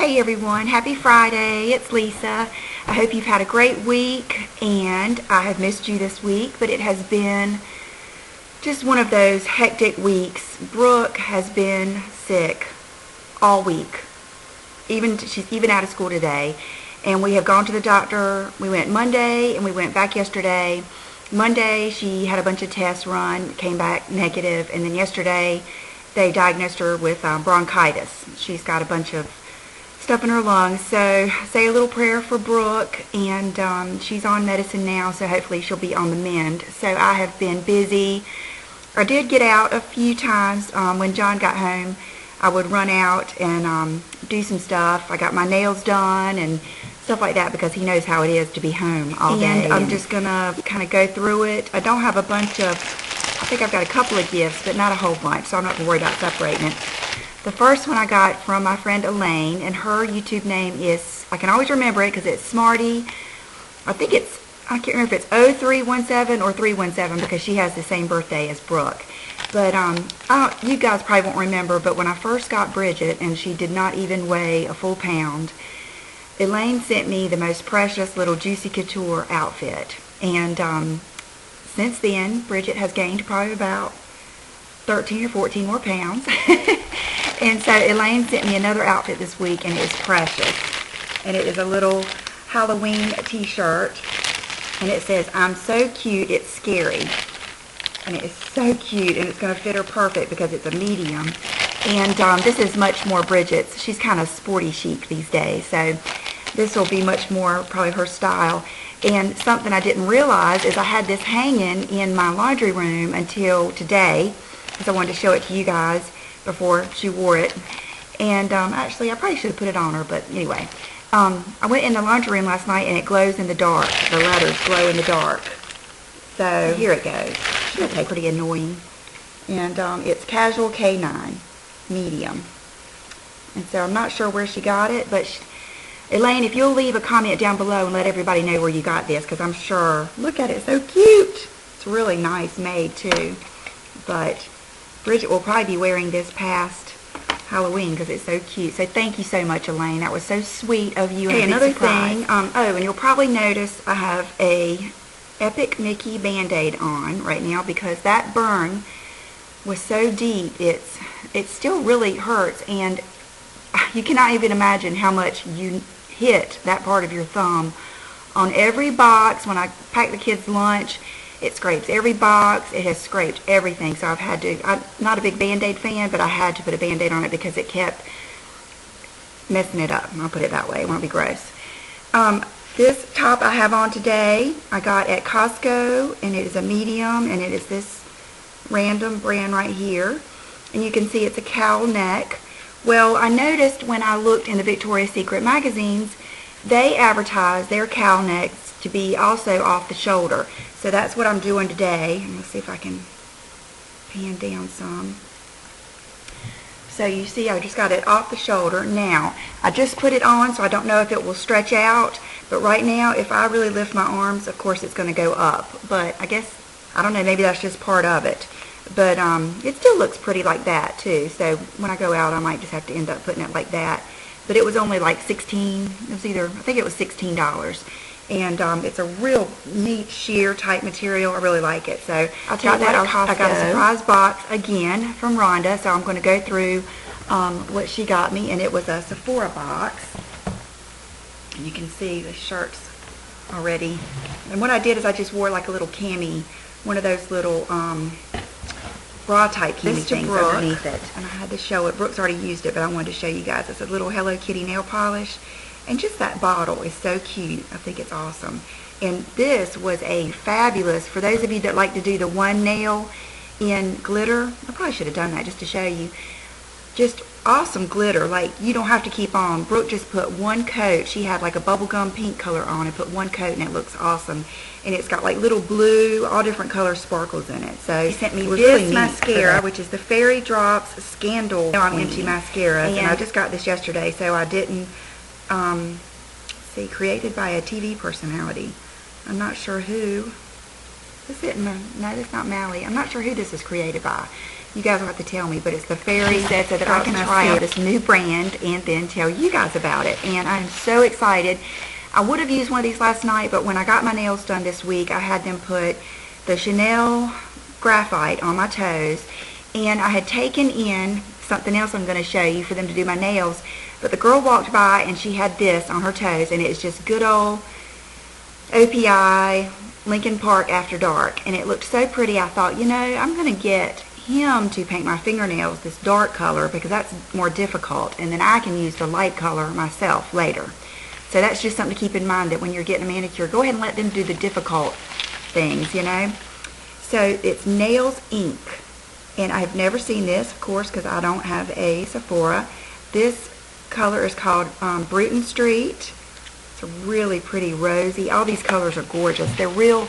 Hey everyone, happy Friday. It's Lisa. I hope you've had a great week, and I have missed you this week, but it has been just one of those hectic weeks. Brooke has been sick all week. She's even out of school today, and we have gone to the doctor. We went Monday and we went back yesterday. Monday she had a bunch of tests run, came back negative, and then yesterday they diagnosed her with bronchitis. She's got a bunch of stuff in her lungs, so say a little prayer for Brooke, and she's on medicine now, so hopefully she'll be on the mend. So I have been busy. I did get out a few times. When John got home, I would run out and do some stuff. I got my nails done and stuff like that because he knows how it is to be home all day. And I'm just gonna kind of go through it. I don't have a bunch of, I think I've got a couple of gifts, but not a whole bunch, so I'm not gonna worry about separating it. The first one I got from my friend Elaine, and her YouTube name is, I can always remember it because it's Smarty. I can't remember if it's 0317 or 317 because she has the same birthday as Brooke. But you guys probably won't remember, but when I first got Bridget, and she did not even weigh a full pound, Elaine sent me the most precious little Juicy Couture outfit. And since then, Bridget has gained probably about 13 or 14 more pounds. And so Elaine sent me another outfit this week, and it is precious. And it is a little Halloween t-shirt, and it says, "I'm so cute, it's scary." And it is so cute, and it's going to fit her perfect because it's a medium. And this is much more Bridget's. She's kind of sporty chic these days, so this will be much more probably her style. And something I didn't realize is I had this hanging in my laundry room until today, because I wanted to show it to you guys before she wore it. And actually I probably should have put it on her, but anyway, I went in the laundry room last night and it glows in the dark. The letters glow in the dark. So here it goes. It's pretty annoying. And it's Casual K9 medium. And so I'm not sure where she got it, but Elaine, if you'll leave a comment down below and let everybody know where you got this, because I'm sure, look at it, it's so cute. It's really nice made too. But Bridget will probably be wearing this past Halloween because it's so cute. So thank you so much, Elaine. That was so sweet of you. Okay, another thing, oh, and you'll probably notice I have a Epic Mickey Band-Aid on right now because that burn was so deep. It still really hurts, and you cannot even imagine how much you hit that part of your thumb. On every box, when I pack the kids' lunch, it scrapes every box. It has scraped everything. So I've had to, I'm not a big Band-Aid fan, but I had to put a Band-Aid on it because it kept messing it up. I'll put it that way. It won't be gross. This top I have on today, I got at Costco, and it is a medium, and it is this random brand right here. And you can see it's a cowl neck. Well, I noticed when I looked in the Victoria's Secret magazines, they advertise their cowl necks to be also off the shoulder. So that's what I'm doing today. Let's see if I can pan down some. So you see I just got it off the shoulder. Now, I just put it on, so I don't know if it will stretch out. But right now, if I really lift my arms, of course it's going to go up. But I guess, I don't know, maybe that's just part of it. But it still looks pretty like that too. So when I go out, I might just have to end up putting it like that. But it was only like $16. It was either, I think it was $16. And it's a real neat sheer type material. I really like it. So I got that at Costco. I got a surprise box again from Rhonda. So I'm going to go through what she got me. And it was a Sephora box. And you can see the shirts already. And what I did is I just wore like a little cami, one of those little bra type cami things underneath it. And I had to show it. Brooke's already used it, but I wanted to show you guys. It's a little Hello Kitty nail polish. And just that bottle is so cute. I think it's awesome. And this was a fabulous, for those of you that like to do the one nail in glitter, I probably should have done that just to show you. Just awesome glitter. Like, you don't have to keep on. Brooke just put one coat. She had like a bubblegum pink color on and put one coat, and it looks awesome. And it's got like little blue, all different color sparkles in it. So she sent me this really mascara, which is the Fairy Drops Scandal on Empty Mascara. And I just got this yesterday, so I didn't see, created by a TV personality. I'm not sure who. Is it? No, that's not Mally. I'm not sure who this is created by. You guys will have to tell me, but it's the Fairy set so that I can try out this new brand and then tell you guys about it. And I'm so excited. I would have used one of these last night, but when I got my nails done this week, I had them put the Chanel graphite on my toes, and I had taken in something else I'm going to show you for them to do my nails, but the girl walked by and she had this on her toes, and it's just good old OPI Lincoln Park After Dark, and it looked so pretty. I thought, you know, I'm going to get him to paint my fingernails this dark color because that's more difficult, and then I can use the light color myself later. So that's just something to keep in mind, that when you're getting a manicure, go ahead and let them do the difficult things, you know. So it's Nails Ink, and I've never seen this, of course, because I don't have a Sephora. This color is called Bruton Street. It's a really pretty rosy. All these colors are gorgeous. They're real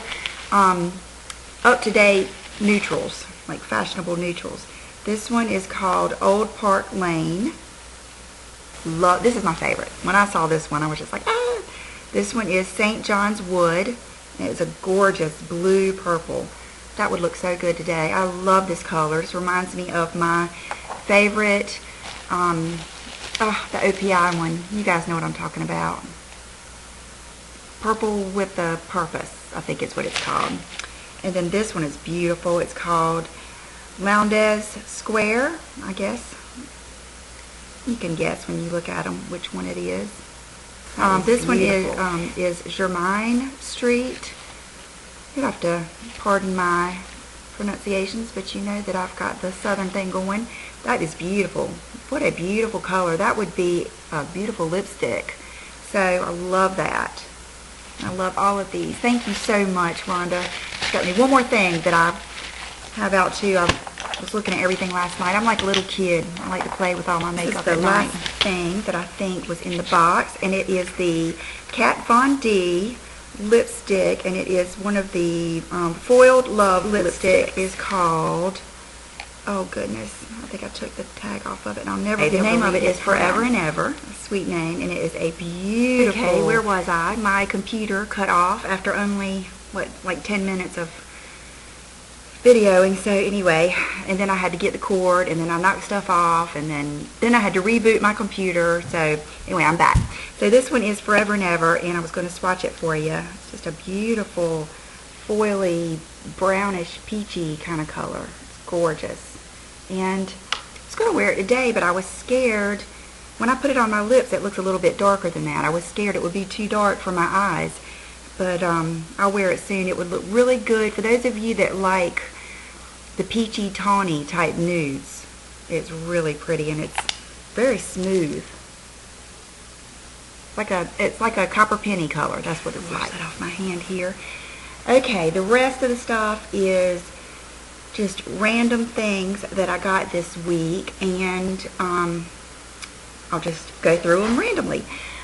up-to-date neutrals, like fashionable neutrals. This one is called Old Park Lane. This is my favorite. When I saw this one, I was just like, ah. This one is St. John's Wood, and it's a gorgeous blue purple. That would look so good today. I love this color. This reminds me of my favorite, the OPI one. You guys know what I'm talking about. Purple with a Purpose, I think is what it's called. And then this one is beautiful. It's called Lowndes Square, I guess. You can guess when you look at them which one it is. This one is Germain Street. You'll have to pardon my pronunciations, but you know that I've got the southern thing going. That is beautiful. What a beautiful color. That would be a beautiful lipstick. So I love that. I love all of these. Thank you so much, Rhonda. She's got me one more thing that I have out too. I was looking at everything last night. I'm like a little kid. I like to play with all my makeup at night. This is the last thing that I think was in the box, and it is the Kat Von D lipstick, and it is one of the Foiled Love lipstick. Is called, oh goodness, I think I took the tag off of it, and I'll never. The name of it is Forever and Ever, a sweet name, and it is a beautiful. Okay, where was I? My computer cut off after only like 10 minutes of videoing. So anyway, and then I had to get the cord, and then I knocked stuff off, and then I had to reboot my computer. So anyway, I'm back. So this one is Forever and Ever, and I was going to swatch it for you. It's just a beautiful foily brownish peachy kind of color. It's gorgeous, and I was going to wear it today, but I was scared when I put it on my lips. It looks a little bit darker than that. I was scared it would be too dark for my eyes, but I'll wear it soon. It would look really good for those of you that like the peachy tawny type nudes. It's really pretty, and it's very smooth. It's like a copper penny color. That's what it's like. That off my hand here. Okay, the rest of the stuff is just random things that I got this week, and I'll just go through them randomly.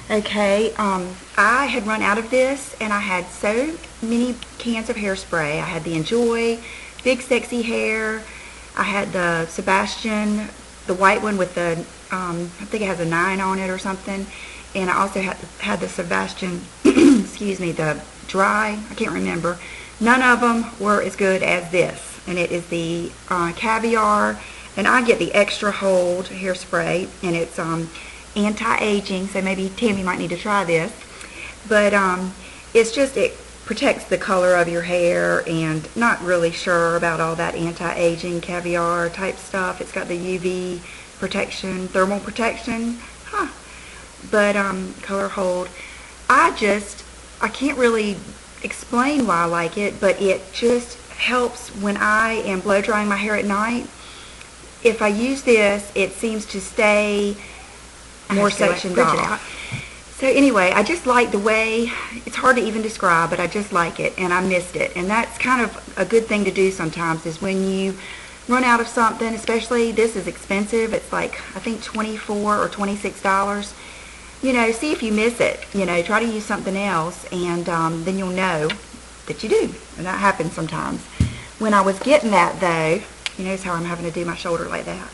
Okay, I had run out of this, and I had so many cans of hairspray. I had the Enjoy Big Sexy Hair. I had the Sebastian, the white one with the, I think it has a 9 on it or something. And I also had the Sebastian, excuse me, the dry, I can't remember. None of them were as good as this. And it is the Caviar, and I get the Extra Hold hairspray, and it's anti-aging, so maybe Tammy might need to try this. But it's just, it protects the color of your hair, and not really sure about all that anti-aging Caviar type stuff. It's got the UV protection, thermal protection, but color hold. I can't really explain why I like it, but it just helps when I am blow drying my hair at night. If I use this, it seems to stay more sectioned off. So anyway, I just like the way, it's hard to even describe, but I just like it, and I missed it. And that's kind of a good thing to do sometimes, is when you run out of something, especially this is expensive. It's like, I think $24 or $26. You know, see if you miss it. You know, try to use something else, and then you'll know that you do. And that happens sometimes. When I was getting that, though, you notice how I'm having to do my shoulder like that.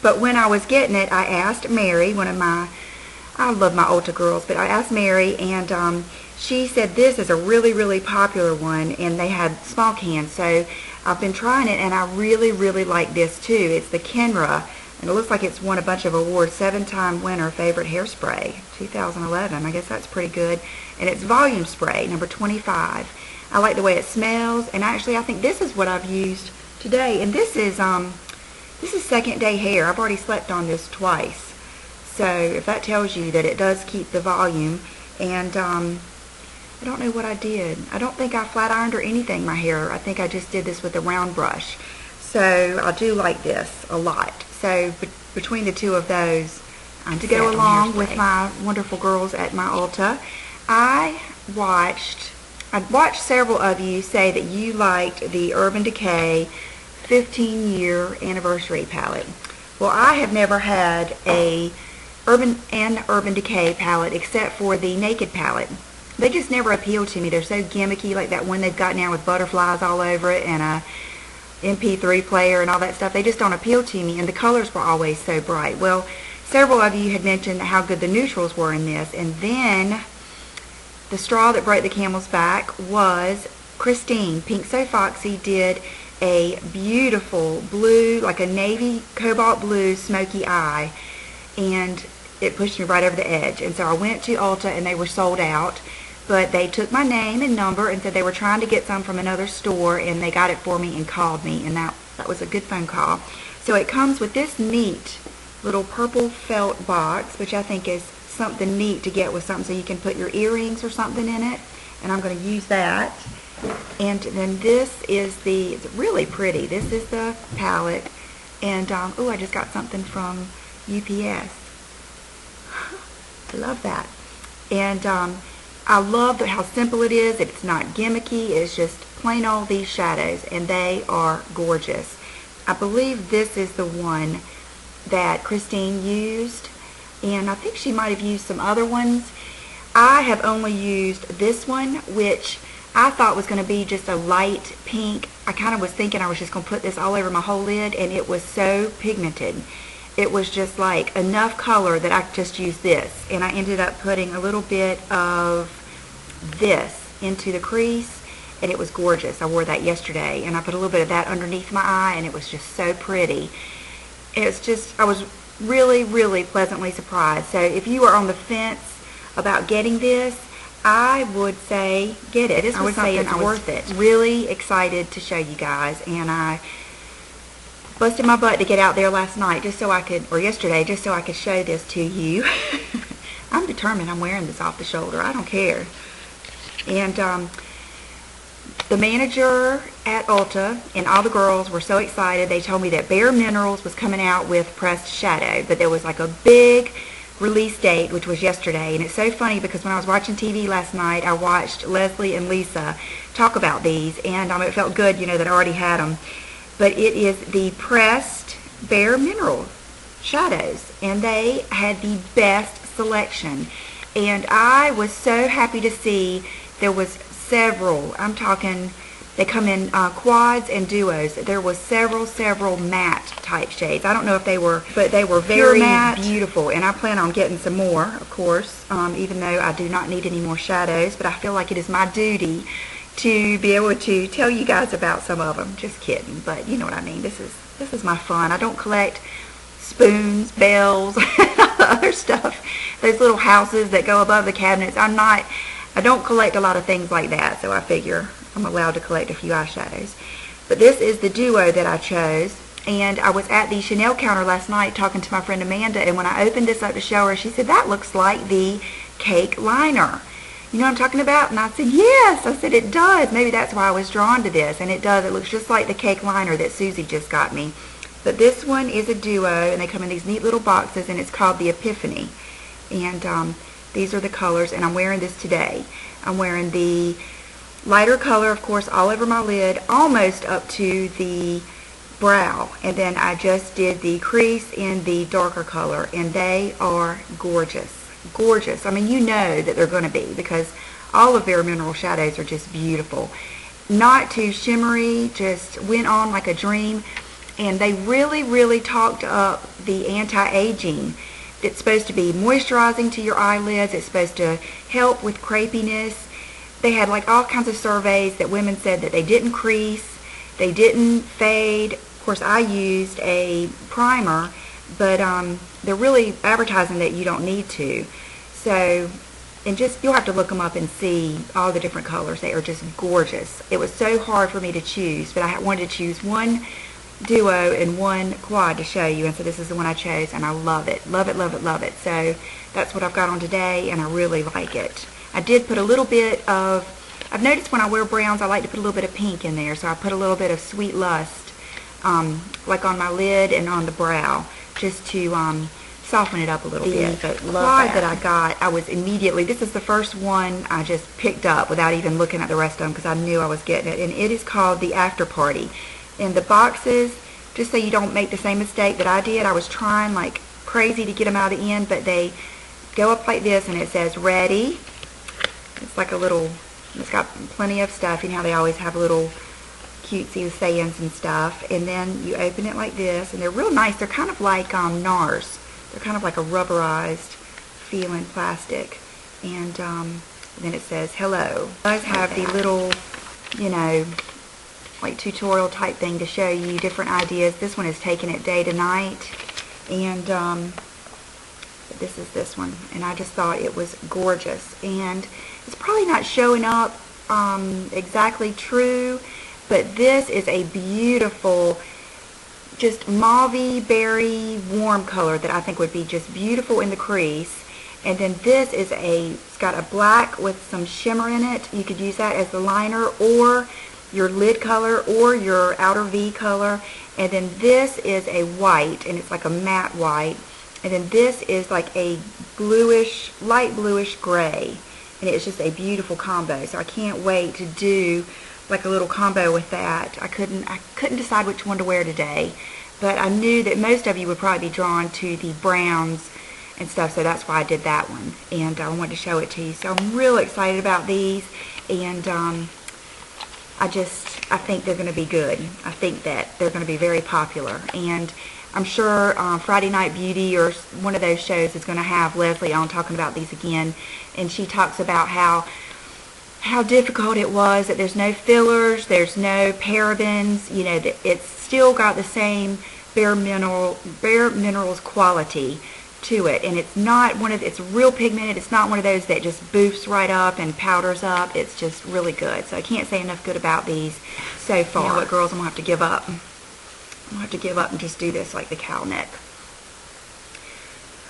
But when I was getting it, I asked Mary, one of my, I love my Ulta girls, but I asked Mary, and she said this is a really, really popular one, and they had small cans. So I've been trying it, and I really, really like this too. It's the Kenra, and it looks like it's won a bunch of awards. 7-time winner, favorite hairspray, 2011. I guess that's pretty good. And it's volume spray, number 25. I like the way it smells, and actually I think this is what I've used today. And this is second day hair. I've already slept on this twice. So if that tells you that it does keep the volume. And I don't know what I did. I don't think I flat ironed or anything my hair. I think I just did this with a round brush. So I do like this a lot. So between the two of those, to go along with my wonderful girls at my Ulta, I watched several of you say that you liked the Urban Decay 15-year anniversary palette. Well, I have never had a Urban Decay palette except for the Naked palette. They just never appealed to me. They're so gimmicky, like that one they've got now with butterflies all over it and a MP3 player and all that stuff. They just don't appeal to me, and the colors were always so bright. Well, several of you had mentioned how good the neutrals were in this, and then the straw that broke the camel's back was Christine. Pink So Foxy did a beautiful blue, like a navy cobalt blue smoky eye, and it pushed me right over the edge. And so I went to Ulta, and they were sold out, but they took my name and number and said they were trying to get some from another store, and they got it for me and called me, and that was a good phone call. So it comes with this neat little purple felt box, which I think is something neat to get with something, so you can put your earrings or something in it, and I'm going to use that. And then this is it's really pretty. This is the palette, and oh, I just got something from UPS. I love that. And I love how simple it is. It's not gimmicky. It's just plain old these shadows, and they are gorgeous. I believe this is the one that Christine used, and I think she might have used some other ones. I have only used this one, which I thought was going to be just a light pink. I kind of was thinking I was just going to put this all over my whole lid, and it was so pigmented. It was just like enough color that I could just use this, and I ended up putting a little bit of this into the crease, and it was gorgeous. I wore that yesterday, and I put a little bit of that underneath my eye, and it was just so pretty. It's just, I was really, really pleasantly surprised. So if you are on the fence about getting this, I would say get it. I would say it's worth it. Really excited to show you guys, and I busted my butt to get out there last night just so I could, or yesterday, just so I could show this to you. I'm determined. I'm wearing this off the shoulder. I don't care. And the manager at Ulta and all the girls were so excited. They told me that Bare Minerals was coming out with pressed shadow, but there was like a big release date, which was yesterday. And it's so funny because when I was watching TV last night, I watched Leslie and Lisa talk about these, and it felt good, you know, that I already had them. But it is the pressed Bare Mineral shadows, and they had the best selection. And I was so happy to see there was several. I'm talking, they come in quads and duos. There was several matte type shades. I don't know if they were, but they were very beautiful, and I plan on getting some more, of course, even though I do not need any more shadows, but I feel like it is my duty to be able to tell you guys about some of them. Just kidding, but you know what I mean. This is my fun. I don't collect spoons, bells, other stuff. Those little houses that go above the cabinets. I don't collect a lot of things like that, so I figure I'm allowed to collect a few eyeshadows. But this is the duo that I chose, and I was at the Chanel counter last night talking to my friend Amanda, and when I opened this up to show her, she said, "That looks like the cake liner. You know what I'm talking about?" And I said, "Yes." I said, "It does." Maybe that's why I was drawn to this. And it does. It looks just like the cake liner that Susie just got me. But this one is a duo, and they come in these neat little boxes, and it's called the Epiphany. And these are the colors, and I'm wearing this today. I'm wearing the lighter color, of course, all over my lid, almost up to the brow. And then I just did the crease in the darker color, and they are gorgeous. Gorgeous. I mean, you know that they're going to be, because all of Bare Mineral shadows are just beautiful. Not too shimmery, just went on like a dream. And they really, really talked up the anti-aging. It's supposed to be moisturizing to your eyelids. It's supposed to help with crepiness. They had like all kinds of surveys that women said that they didn't crease. They didn't fade. Of course, I used a primer, but they're really advertising that you don't need to. So, and just, you'll have to look them up and see all the different colors. They are just gorgeous. It was so hard for me to choose, but I wanted to choose one duo and one quad to show you, and so this is the one I chose, and I love it. Love it, love it, love it. So that's what I've got on today, and I really like it. I did put a little bit of, I've noticed when I wear browns, I like to put a little bit of pink in there, so I put a little bit of Sweet Lust, like on my lid and on the brow, just to soften it up a little bit. But quad that I got, I was immediately, this is the first one I just picked up without even looking at the rest of them, because I knew I was getting it, and it is called the After Party. And the boxes, just so you don't make the same mistake that I did, I was trying like crazy to get them out of the end, but they go up like this, and it says ready. It's like a little, it's got plenty of stuff. You know how they always have little cutesy sayings and stuff. And then you open it like this, and they're real nice. They're kind of like Nars. They're kind of like a rubberized feeling plastic. And then it says hello. It does have the little, you know, like tutorial type thing to show you different ideas. This one is taking it day to night, and this is this one, and I just thought it was gorgeous. And it's probably not showing up exactly true, but this is a beautiful, just mauve berry warm color that I think would be just beautiful in the crease. And then this is it's got a black with some shimmer in it. You could use that as the liner, or your lid color, or your outer V color. And then this is a white, and it's like a matte white. And then this is like a bluish, light bluish gray. And it's just a beautiful combo. So I can't wait to do like a little combo with that. I couldn't decide which one to wear today, but I knew that most of you would probably be drawn to the browns and stuff, so that's why I did that one. And I wanted to show it to you. So I'm real excited about these, and I think they're going to be good. I think that they're going to be very popular, and I'm sure Friday Night Beauty or one of those shows is going to have Leslie on talking about these again, and she talks about how difficult it was, that there's no fillers, there's no parabens, you know, that it's still got the same bare minerals quality to it, and it's not it's real pigmented. It's not one of those that just boofs right up and powders up. It's just really good. So I can't say enough good about these so far. You know what, girls, I'm gonna have to give up. I'm gonna have to give up and just do this like the cow neck.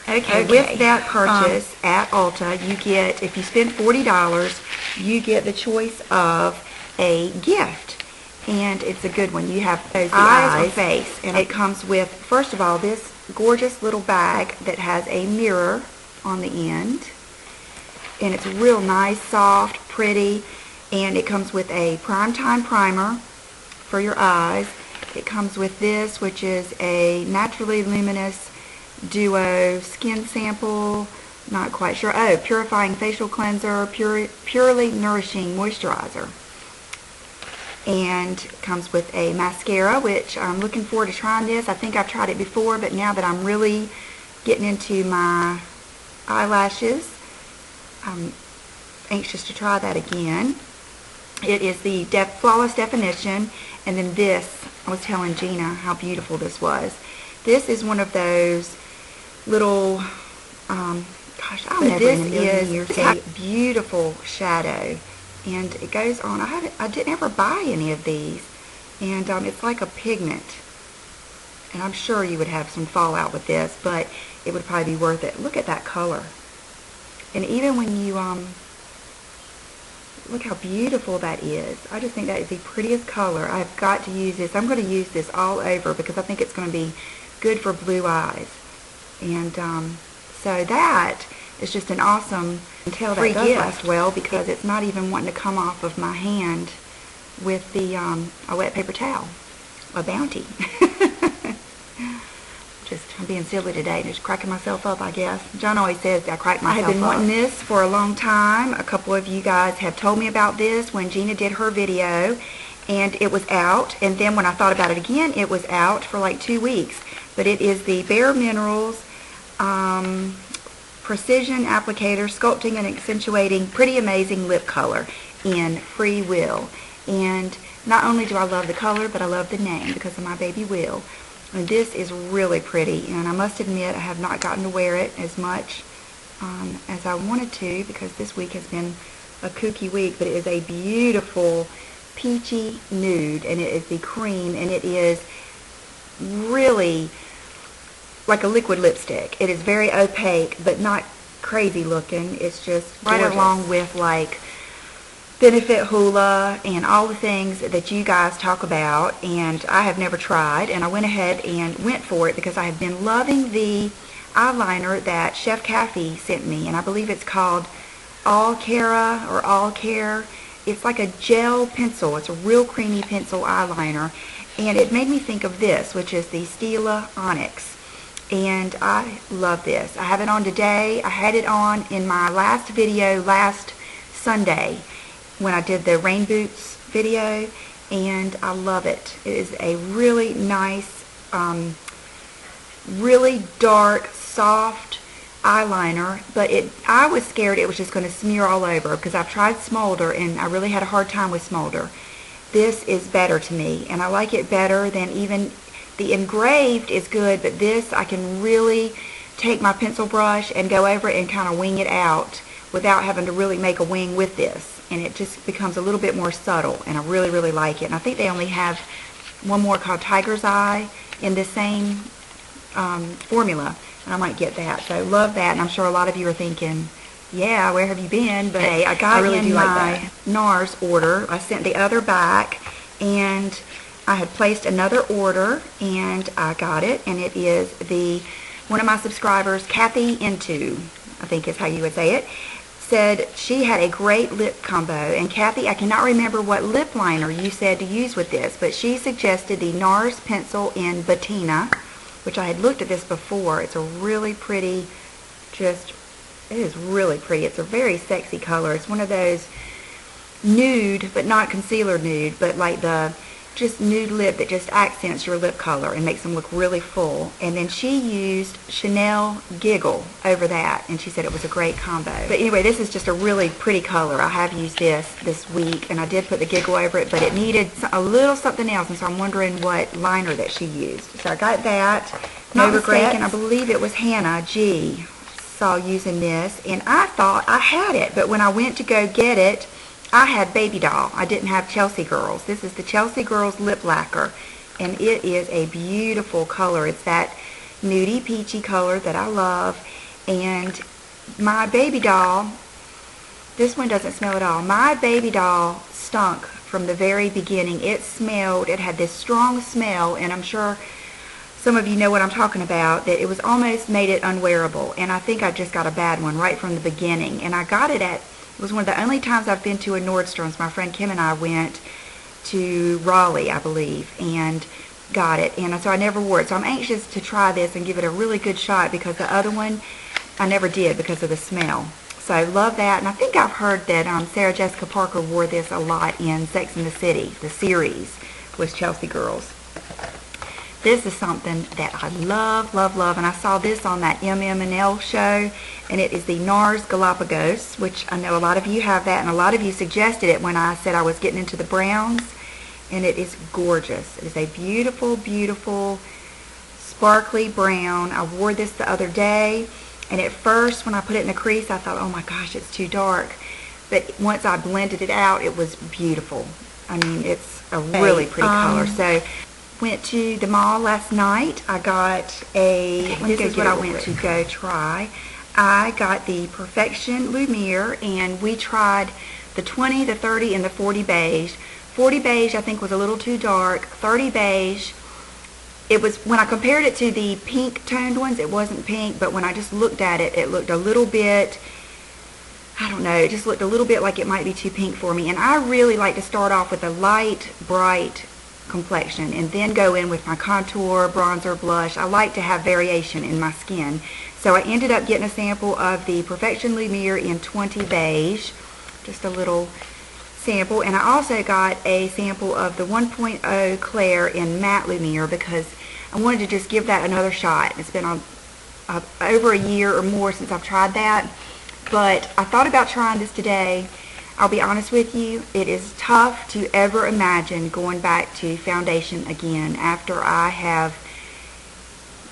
Okay, with that purchase at Ulta, you get, if you spend $40, you get the choice of a gift, and it's a good one. You have the eyes or face, and it comes with, first of all, this gorgeous little bag that has a mirror on the end, and it's real nice, soft, pretty, and it comes with a Primetime primer for your eyes. It comes with this, which is a Naturally Luminous Duo Skin Sample, not quite sure, Purifying Facial Cleanser, Purely Nourishing Moisturizer. And it comes with a mascara, which I'm looking forward to trying this. I think I've tried it before, but now that I'm really getting into my eyelashes, I'm anxious to try that again. It is the Flawless Definition, and then this, I was telling Gina how beautiful this was. This is one of those little, gosh, I don't know, this is a beautiful shadow. And it goes on. I didn't ever buy any of these, and it's like a pigment, and I'm sure you would have some fallout with this, but it would probably be worth it. Look at that color, and even when you look how beautiful that is. I just think that is the prettiest color. I've got to use this. I'm going to use this all over because I think it's going to be good for blue eyes, and so that is just an awesome free gift. Last well, because it's not even wanting to come off of my hand with the a wet paper towel, a Bounty. I'm being silly today, just cracking myself up, I guess. John always says I crack myself up. I have been wanting this for a long time. A couple of you guys have told me about this when Gina did her video, and it was out. And then when I thought about it again, it was out for like 2 weeks. But it is the Bare Minerals Precision Applicator Sculpting and Accentuating Pretty Amazing Lip Color in Free Will. And not only do I love the color, but I love the name because of my baby Will. And this is really pretty, and I must admit I have not gotten to wear it as much as I wanted to because this week has been a kooky week, but it is a beautiful peachy nude, and it is the cream, and it is really like a liquid lipstick. It is very opaque, but not crazy looking. It's just right along with like Benefit Hoola and all the things that you guys talk about, and I have never tried, and I went ahead and went for it because I have been loving the eyeliner that Chef Kathy sent me, and I believe it's called All Care. It's like a gel pencil. It's a real creamy pencil eyeliner, and it made me think of this, which is the Stila Onyx, and I love this. I have it on today. I had it on in my last video last Sunday when I did the rain boots video, and I love it. It is a really nice, really dark, soft eyeliner, but I was scared it was just going to smear all over because I've tried Smolder and I really had a hard time with Smolder. This is better to me, and I like it better than even the engraved is good, but this I can really take my pencil brush and go over it and kind of wing it out without having to really make a wing with this. And it just becomes a little bit more subtle, and I really, really like it. And I think they only have one more called Tiger's Eye in the same formula, and I might get that. So love that, and I'm sure a lot of you are thinking, yeah, where have you been? But hey, I got in my NARS order. I sent the other back, and I had placed another order, and I got it, and it is one of my subscribers, Kathy Into, I think is how you would say it, said she had a great lip combo. And Kathy, I cannot remember what lip liner you said to use with this, but she suggested the NARS pencil in Patina, which I had looked at this before. It's a really pretty, it is really pretty. It's a very sexy color. It's one of those nude, but not concealer nude, but like the just nude lip that just accents your lip color and makes them look really full. And then she used Chanel Giggle over that, and she said it was a great combo. But anyway, this is just a really pretty color. I have used this week, and I did put the Giggle over it, but it needed a little something else, and so I'm wondering what liner that she used. So I got that. Not mistaken, I believe it was Hannah G. saw using this, and I thought I had it, but when I went to go get it, I had Baby Doll. I didn't have Chelsea Girls. This is the Chelsea Girls Lip Lacquer, and it is a beautiful color. It's that nudie peachy color that I love. And my Baby Doll, this one doesn't smell at all. My Baby Doll stunk from the very beginning. It had this strong smell, and I'm sure some of you know what I'm talking about, that it was almost made it unwearable. And I think I just got a bad one right from the beginning. And I got it it was one of the only times I've been to a Nordstrom's. My friend Kim and I went to Raleigh, I believe, and got it. And so I never wore it. So I'm anxious to try this and give it a really good shot, because the other one I never did because of the smell. So I love that. And I think I've heard that Sarah Jessica Parker wore this a lot in Sex and the City. The series was Chelsea Girls. This is something that I love, love, love, and I saw this on that MM&L show, and it is the NARS Galapagos, which I know a lot of you have that, and a lot of you suggested it when I said I was getting into the browns, and it is gorgeous. It is a beautiful, beautiful, sparkly brown. I wore this the other day, and at first when I put it in the crease, I thought, oh my gosh, it's too dark, but once I blended it out, it was beautiful. I mean, it's a really pretty color. So went to the mall last night. I got this is what I went to go try. I got the Perfection Lumiere, and we tried the 20, the 30, and the 40 beige. 40 beige I think was a little too dark. 30 beige, it was, when I compared it to the pink toned ones, it wasn't pink, but when I just looked at it, it looked a little bit, I don't know, it just looked a little bit like it might be too pink for me. And I really like to start off with a light, bright complexion and then go in with my contour, bronzer, blush. I like to have variation in my skin. So I ended up getting a sample of the Perfection Lumiere in 20 beige, just a little sample, and I also got a sample of the 1.0 Claire in matte Lumiere because I wanted to just give that another shot. It's been over a year or more since I've tried that, but I thought about trying this today. I'll be honest with you, it is tough to ever imagine going back to foundation again after I have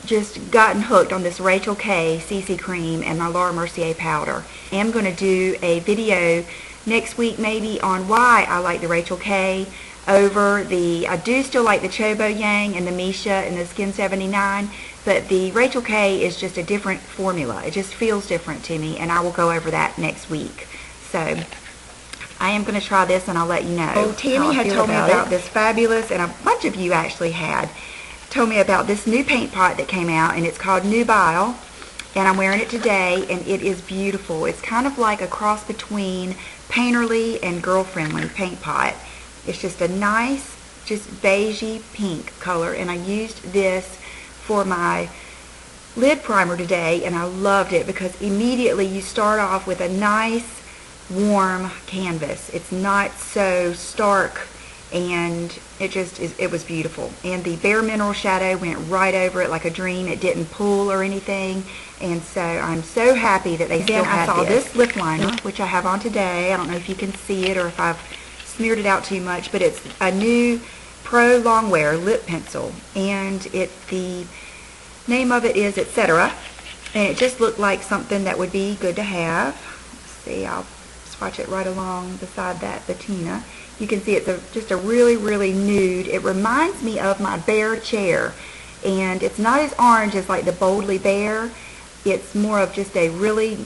just gotten hooked on this Rachel K CC cream and my Laura Mercier powder. I am going to do a video next week maybe on why I like the Rachel K over the, I do still like the Chobo Yang and the Misha and the Skin 79, but the Rachel K is just a different formula. It just feels different to me, and I will go over that next week. So I am going to try this and I'll let you know. Oh, Tammy had told me about this fabulous, and a bunch of you actually had told me about this new paint pot that came out, and it's called Nubile, and I'm wearing it today, and it is beautiful. It's kind of like a cross between Painterly and Girl-Friendly paint pot. It's just a nice, just beigey pink color, and I used this for my lid primer today, and I loved it because immediately you start off with a nice warm canvas. It's not so stark, and it was beautiful. And the Bare Mineral shadow went right over it like a dream. It didn't pull or anything, and so I'm so happy that they still have this. I saw this lip liner, which I have on today. I don't know if you can see it or if I've smeared it out too much, but it's a new Pro Longwear lip pencil, and the name of it is Etcetera, and it just looked like something that would be good to have. Let's see, I'll swatch it right along beside that patina. You can see it's just a really, really nude. It reminds me of my Bare chair, and it's not as orange as like the Boldly Bare. It's more of just a really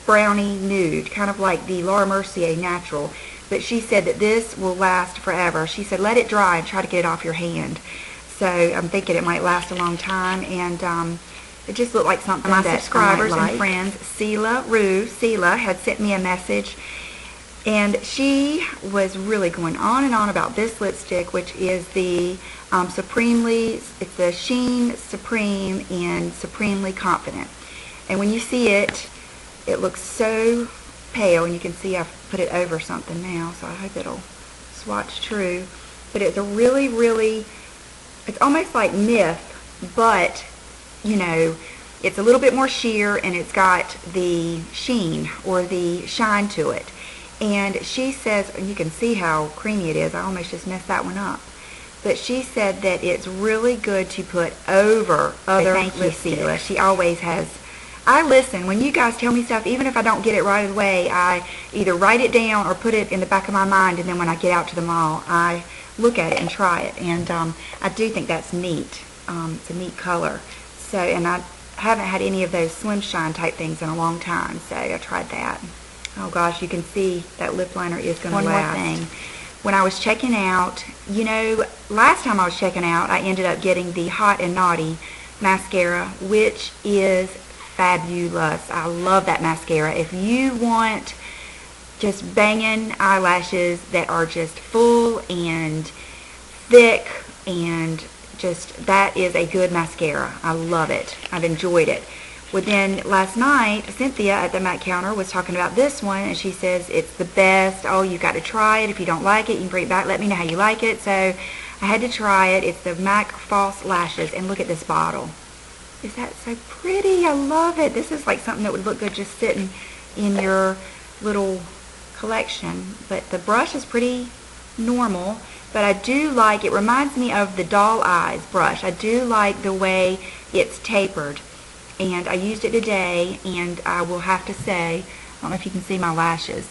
browny nude, kind of like the Laura Mercier Natural. But she said that this will last forever. She said let it dry and try to get it off your hand. So I'm thinking it might last a long time, and it just looked like something my subscribers and friends, Stila had sent me a message, and she was really going on and on about this lipstick, which is the it's the Sheen Supreme in Supremely Confident. And when you see it, it looks so pale, and you can see I've put it over something now, so I hope it'll swatch true. But it's a really, really, it's almost like MUFE, but you know, it's a little bit more sheer, and it's got the sheen or the shine to it. And she says, and you can see how creamy it is. I almost just messed that one up. But she said that it's really good to put over other lipsticks. She always has. I listen. When you guys tell me stuff, even if I don't get it right away, I either write it down or put it in the back of my mind, and then when I get out to the mall, I look at it and try it. And I do think that's neat. It's a neat color. So, and I haven't had any of those Slim Shine type things in a long time, so I tried that. Oh gosh, you can see that lip liner is going to last. One more thing. When I was checking out, you know, last time I was checking out, I ended up getting the Hot and Naughty mascara, which is fabulous. I love that mascara. If you want just banging eyelashes that are just full and thick, and just, that is a good mascara. I love it. I've enjoyed it. Well, then last night, Cynthia at the MAC counter was talking about this one, and she says it's the best. Oh, you've got to try it. If you don't like it, you can bring it back. Let me know how you like it. So I had to try it. It's the MAC False Lashes, and look at this bottle. Is that so pretty? I love it. This is like something that would look good just sitting in your little collection. But the brush is pretty normal, but I do like, it reminds me of the Doll Eyes brush. I do like the way it's tapered. And I used it today, and I will have to say, I don't know if you can see my lashes.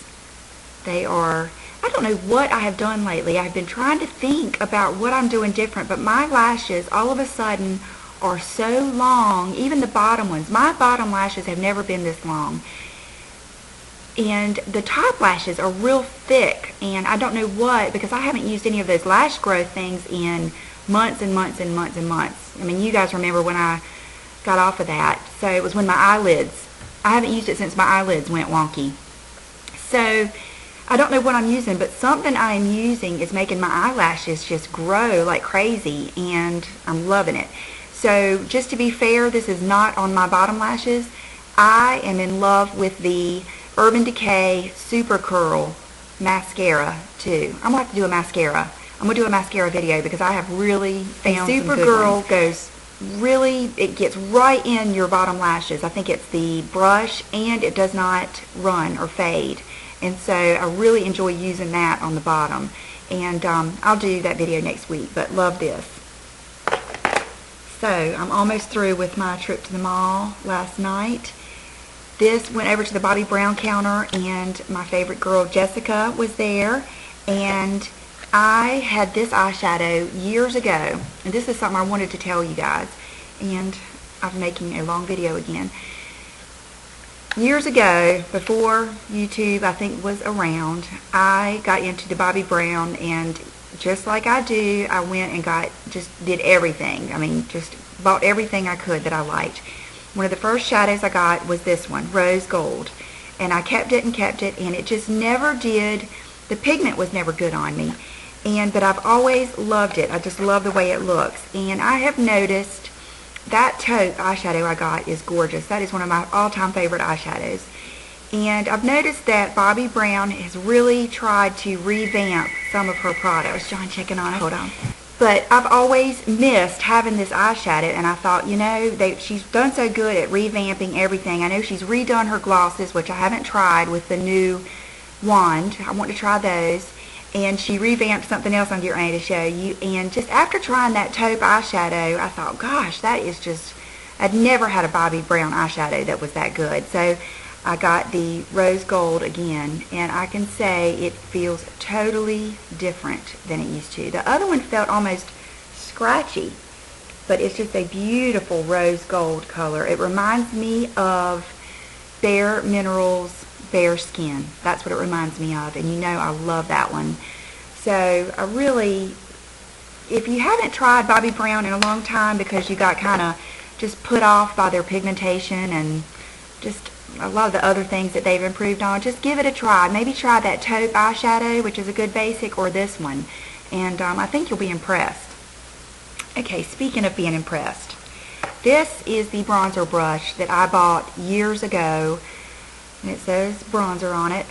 They are, I don't know what I have done lately. I've been trying to think about what I'm doing different, but my lashes all of a sudden are so long, even the bottom ones. My bottom lashes have never been this long. And the top lashes are real thick, and I don't know what, because I haven't used any of those lash growth things in months and months and months and months. I mean, you guys remember when I got off of that. So it was when my eyelids, I haven't used it since my eyelids went wonky. So I don't know what I'm using, but something I am using is making my eyelashes just grow like crazy, and I'm loving it. So just to be fair, this is not on my bottom lashes. I am in love with the Urban Decay SuperCurl mascara too. I'm going to have to do a mascara. I'm going to do a mascara video because I have really found some good ones. SuperCurl goes really, it gets right in your bottom lashes. I think it's the brush, and it does not run or fade. and so I really enjoy using that on the bottom. And I'll do that video next week, but love this. So I'm almost through with my trip to the mall last night. This went over to the Bobbi Brown counter, and my favorite girl Jessica was there, and I had this eyeshadow years ago, and this is something I wanted to tell you guys, and I'm making a long video again. Years ago, before YouTube I think was around, I got into the Bobbi Brown, and just like I do, I went and did everything. I mean, just bought everything I could that I liked. One of the first shadows I got was this one, Rose Gold, and I kept it, and it just never did, the pigment was never good on me, but I've always loved it. I just love the way it looks, and I have noticed that taupe eyeshadow I got is gorgeous. That is one of my all-time favorite eyeshadows. And I've noticed that Bobbi Brown has really tried to revamp some of her products. John checking on it. Hold on. But I've always missed having this eyeshadow, and I thought, you know, she's done so good at revamping everything. I know she's redone her glosses, which I haven't tried with the new wand. I want to try those. And she revamped something else I'm getting ready to show you. And just after trying that taupe eyeshadow, I thought, gosh, that is just, I'd never had a Bobbi Brown eyeshadow that was that good. So I got the Rose Gold again, and I can say it feels totally different than it used to. The other one felt almost scratchy, but it's just a beautiful Rose Gold color. It reminds me of Bare Minerals Bare Skin. That's what it reminds me of, and you know I love that one. So I really, if you haven't tried Bobbi Brown in a long time because you got kind of just put off by their pigmentation and just a lot of the other things that they've improved on, just give it a try. Maybe try that taupe eyeshadow, which is a good basic, or this one, and I think you'll be impressed. Okay, speaking of being impressed, this is the bronzer brush that I bought years ago, and it says bronzer on it,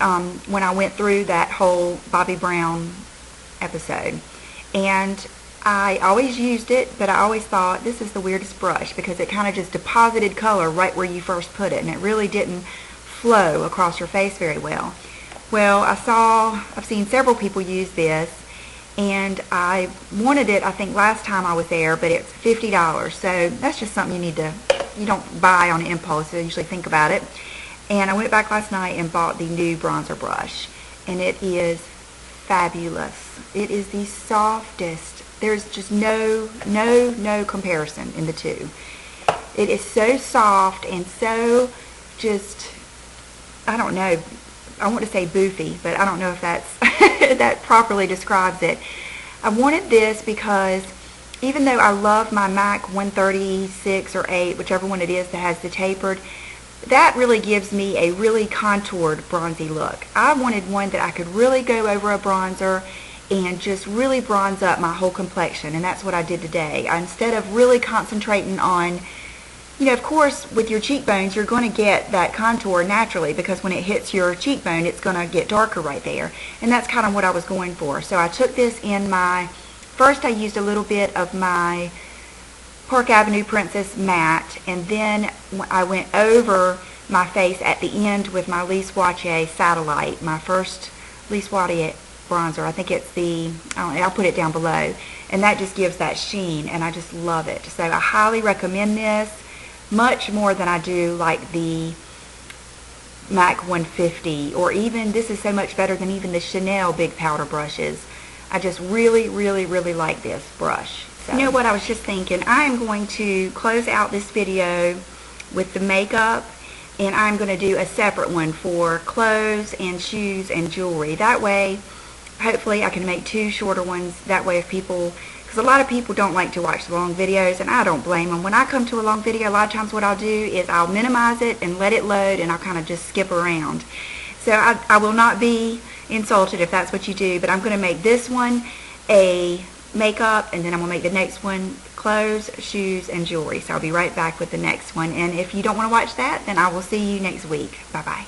when I went through that whole Bobbi Brown episode. And I always used it, but I always thought this is the weirdest brush because it kind of just deposited color right where you first put it, and it really didn't flow across your face very well. Well, I've seen several people use this, and I wanted it, I think, last time I was there, but it's $50. So that's just something you don't buy on impulse. I usually think about it. And I went back last night and bought the new bronzer brush, and it is fabulous. It is the softest. There's just no comparison in the two. It is so soft and so just, I don't know, I want to say boofy, but I don't know if that's that properly describes it. I wanted this because even though I love my MAC 136 or 8, whichever one it is that has the tapered, that really gives me a really contoured bronzy look. I wanted one that I could really go over a bronzer and just really bronze up my whole complexion, and that's what I did today. Instead of really concentrating on, you know, of course with your cheekbones you're going to get that contour naturally because when it hits your cheekbone it's going to get darker right there, and that's kind of what I was going for. So I took this in first I used a little bit of my Park Avenue Princess Matte, and then I went over my face at the end with my Lise Watier Satellite, my first Lise Watier bronzer. I think it's I'll put it down below, and that just gives that sheen, and I just love it. So I highly recommend this, much more than I do like the MAC 150, or even, this is so much better than even the Chanel big powder brushes. I just really like this brush. So, you know what, I was just thinking, I am going to close out this video with the makeup, and I'm going to do a separate one for clothes and shoes and jewelry. That way, hopefully I can make two shorter ones. That way if people, because a lot of people don't like to watch the long videos, and I don't blame them. When I come to a long video, a lot of times what I'll do is I'll minimize it and let it load, and I'll kind of just skip around. So I will not be insulted if that's what you do, but I'm going to make this one a makeup, and then I'm going to make the next one clothes, shoes, and jewelry. So I'll be right back with the next one, and if you don't want to watch that, then I will see you next week. Bye bye.